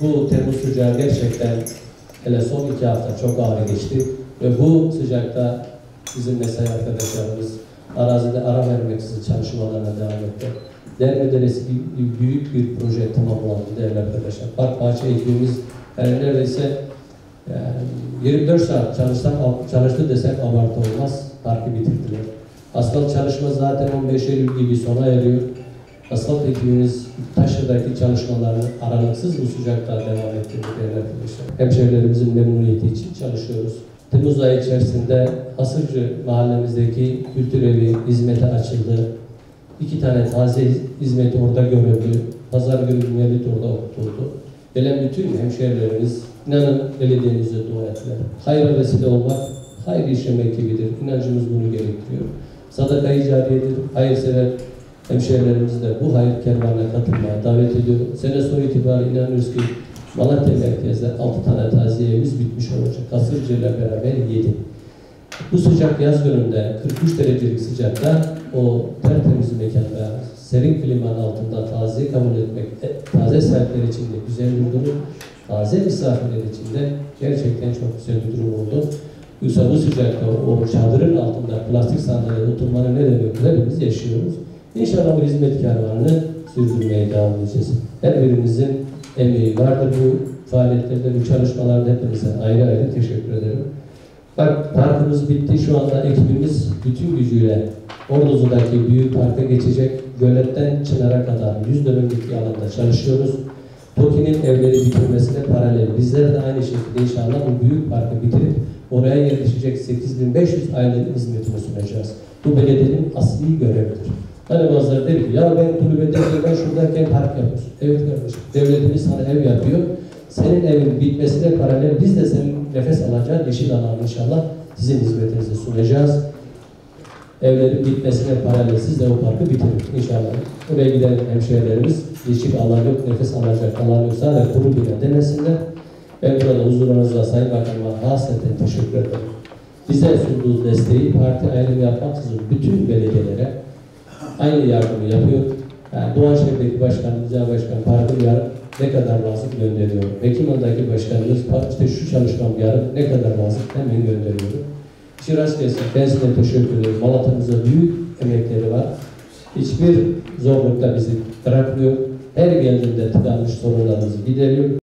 Bu Temmuz sıcağı gerçekten hele son 2 hafta çok ağır geçti ve bu sıcakta bizim mesai arkadaşlarımız arazide ara vermeksizin çalışmalarına devam etti. Derme Deresi gibi büyük bir proje tamamlandı değerli arkadaşlar. Park bahçe ekibimiz yani neredeyse 24 saat çalıştı desek abartı olmaz. Parkı bitirdiler. Asfalt çalışma zaten 15 Eylül gibi sona eriyor. Asfalt ekibimiz Taşra'daki çalışmalarını aralıksız bu sıcakta devam ettirdi değerli arkadaşlar. Hemşehrilerimizin memnuniyeti için çalışıyoruz. Temmuz ayı içerisinde Hasırcı mahallemizdeki kültür evi hizmete açıldı. 2 tane taze hizmeti orada görüldü. Pazar günü mevlid orada okutuldu. Gelen bütün hemşehrilerimiz inanın belediyemize dua ettiler. Hayra vesile olmak hayır işlemek gibidir. İnancımız bunu gerektiriyor. Sadaka-i cariyedir. Hayırsever hemşehrilerimizi de bu hayır kervanına katılmaya davet ediyorum. Sene sonu itibariyle inanıyoruz ki Malatya merkezde 6 tane taziye evimiz bitmiş olacak. Kasırcı ile beraber 7. Bu sıcak yaz gününde 43 derecelik sıcakta o tertemiz mekanda serin klimanın altında taziye kabul etmek, taze sahipler için de güzel bir durum, taze misafirler için de gerçekten çok güzel bir durum oldu. Yoksa bu sıcakta o çadırın altında plastik sandalyede oturmanın ne demek hepimiz yaşıyoruz. İnşallah bu hizmet kervanını sürdürmeye devam edeceğiz. Her birimizin emeği vardır bu faaliyetlerde, bu çalışmalarda hepinize ayrı ayrı teşekkür ederim. Bak parkımız bitti. Şu anda ekibimiz bütün gücüyle Ordu'daki büyük parka geçecek. Göletten Çınar'a kadar 100 dönümlük bir alanda çalışıyoruz. TOKİ'nin evleri bitirmesine paralel. Bizler de aynı şekilde inşallah bu büyük parkı bitirip oraya yerleşecek 8500 ailenin hizmetini sunacağız. Bu belediyenin asli görevidir. Hani bazıları der ki ya ben kulübedeyim, ben şuradayken park yapıyorsun. Evet kardeşim, devletimiz sana ev yapıyor. Senin evin bitmesine paralel biz de senin nefes alacağın yeşil alanı inşallah sizin hizmetinize sunacağız. Evlerin bitmesine paralel siz de o parkı bitirin inşallah. Oraya giden hemşehrilerimiz yeşil alan yok, nefes alacak alan yok. Sadece kuru bina denesinler. Ben burada huzurunuzda Sayın Bakanıma hasreten teşekkür ederim. Bize sunduğu desteği parti ayrımı yapmaksızın bütün belediyelere aynı yardımı yapıyor. Yani Doğanşehir'deki başkan, Rıza Başkan parkı yarın ne kadar lazım gönderiyor. Hekimhan'daki başkanımız işte şu çalışmam yarın ne kadar lazım hemen gönderiyor. İşi rast gelsin. Ben size teşekkür ederim. Malatya'mıza büyük emekleri var. Hiçbir zorlukla bizi bırakmıyor. Her geldiğinde tıkanmış sorunlarımızı gideriyor.